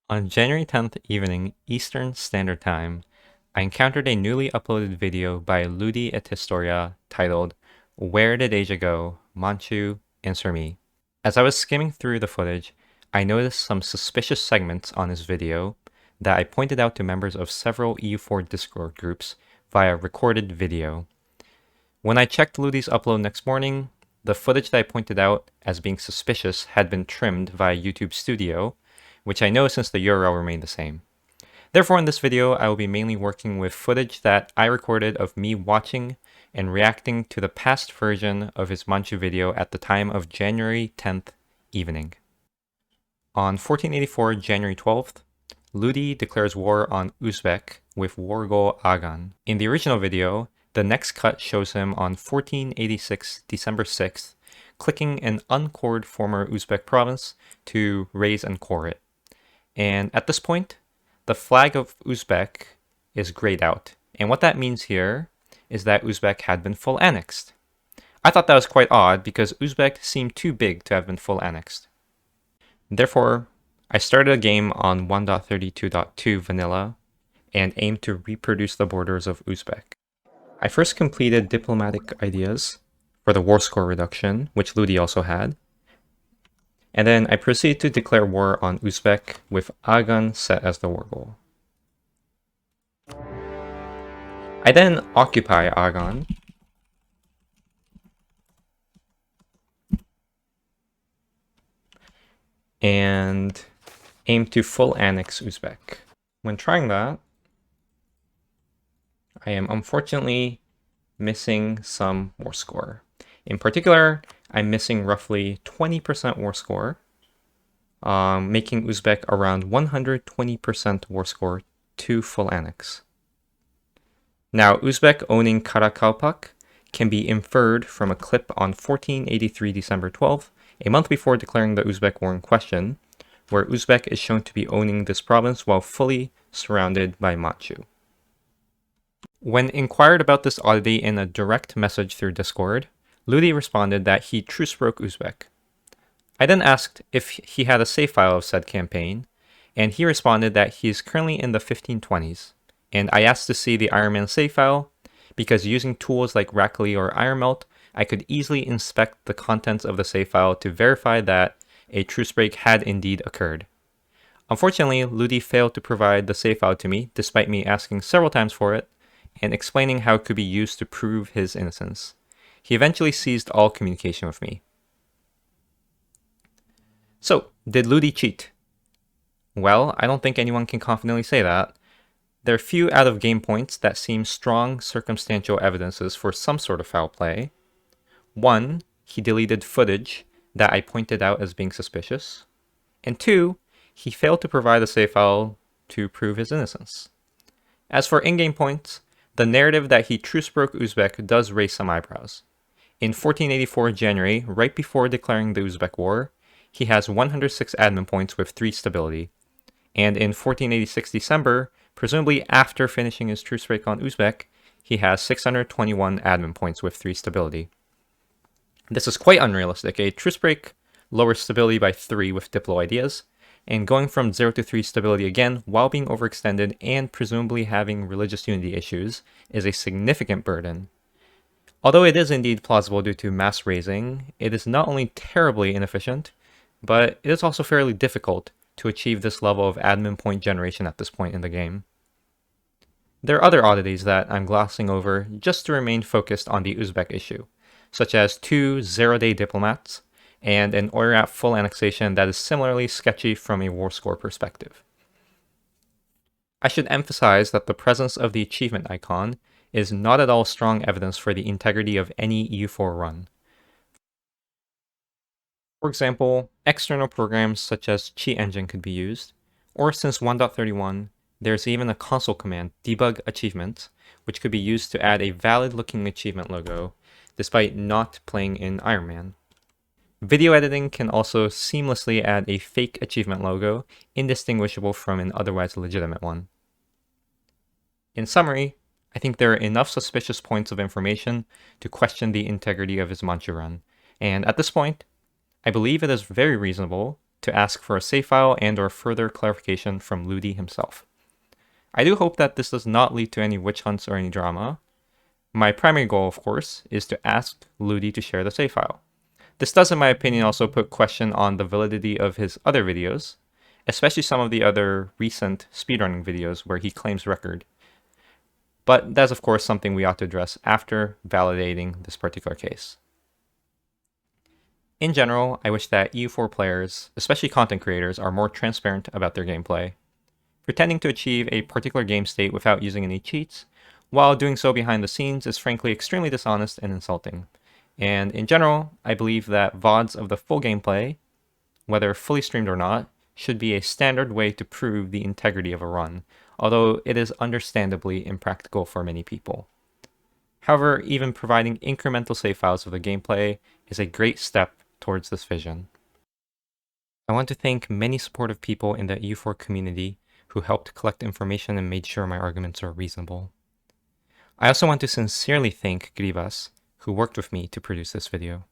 On January 10th evening, Eastern Standard Time, I encountered a newly uploaded video by Ludi at Historia titled, Where Did Asia Go? Manchu, Answer Me. As I was skimming through the footage, I noticed some suspicious segments on his video that I pointed out to members of several EU4 Discord groups via recorded video. When I checked Ludi's upload next morning, the footage that I pointed out as being suspicious had been trimmed via YouTube Studio, which I know since the URL remained the same. Therefore, in this video, I will be mainly working with footage that I recorded of me watching and reacting to the past version of his Manchu video at the time of January 10th evening. On 1484 January 12th, Ludi declares war on Uzbek with war goal Agan. In the original video, the next cut shows him on 1486 December 6th, clicking an uncored former Uzbek province to raise and core it. And at this point, the flag of Uzbek is grayed out. And what that means here is that Uzbek had been full annexed. I thought that was quite odd because Uzbek seemed too big to have been full annexed. Therefore, I started a game on 1.32.2 vanilla and aimed to reproduce the borders of Uzbek. I first completed diplomatic ideas for the war score reduction, which Ludi also had. And then I proceeded to declare war on Uzbek with Agan set as the war goal. I then occupy Agan. And aim to full annex Uzbek. When trying that, I am unfortunately missing some war score. In particular, I'm missing roughly 20% war score, making Uzbek around 120% war score to full annex. Now, Uzbek owning Karakalpak can be inferred from a clip on 1483 December 12th, a month before declaring the Uzbek war in question, where Uzbek is shown to be owning this province while fully surrounded by Manchu. When inquired about this oddity in a direct message through Discord, Ludi responded that he truce broke Uzbek. I then asked if he had a save file of said campaign, and he responded that he is currently in the 1520s, and I asked to see the Iron Man save file, because using tools like Rackly or Ironmelt, I could easily inspect the contents of the save file to verify that a truce break had indeed occurred. Unfortunately, Ludi failed to provide the save file to me, despite me asking several times for it, and explaining how it could be used to prove his innocence. He eventually ceased all communication with me. So, did Ludi cheat? Well, I don't think anyone can confidently say that. There are few out-of-game points that seem strong circumstantial evidences for some sort of foul play. One, he deleted footage that I pointed out as being suspicious. And two, he failed to provide a save file to prove his innocence. As for in-game points, the narrative that he truce broke Uzbek does raise some eyebrows. In 1484 January, right before declaring the Uzbek war, he has 106 admin points with 3 stability. And in 1486 December, presumably after finishing his truce break on Uzbek, he has 621 admin points with 3 stability. This is quite unrealistic. A truce break lowers stability by 3 with Diplo ideas, and going from 0 to 3 stability again while being overextended and presumably having religious unity issues is a significant burden. Although it is indeed plausible due to mass raising, it is not only terribly inefficient, but it is also fairly difficult to achieve this level of admin point generation at this point in the game. There are other oddities that I'm glossing over just to remain focused on the Uzbek issue, such as 2 zero-day diplomats, and an Oirat full annexation that is similarly sketchy from a war score perspective. I should emphasize that the presence of the achievement icon is not at all strong evidence for the integrity of any EU4 run. For example, external programs such as Cheat Engine could be used, or since 1.31, there's even a console command, debug achievement, which could be used to add a valid-looking achievement logo, despite not playing in Iron Man. Video editing can also seamlessly add a fake achievement logo, indistinguishable from an otherwise legitimate one. In summary, I think there are enough suspicious points of information to question the integrity of his Manchu run, and at this point, I believe it is very reasonable to ask for a save file and or further clarification from Ludi himself. I do hope that this does not lead to any witch hunts or any drama. My primary goal, of course, is to ask Ludi to share the save file. This does, in my opinion, also put question on the validity of his other videos, especially some of the other recent speedrunning videos where he claims record. But that's, of course, something we ought to address after validating this particular case. In general, I wish that EU4 players, especially content creators, are more transparent about their gameplay. Pretending to achieve a particular game state without using any cheats, while doing so behind the scenes, is frankly extremely dishonest and insulting. And in general, I believe that VODs of the full gameplay, whether fully streamed or not, should be a standard way to prove the integrity of a run, although it is understandably impractical for many people. However, even providing incremental save files of the gameplay is a great step towards this vision. I want to thank many supportive people in the EU4 community who helped collect information and made sure my arguments are reasonable. I also want to sincerely thank Grivas, who worked with me to produce this video.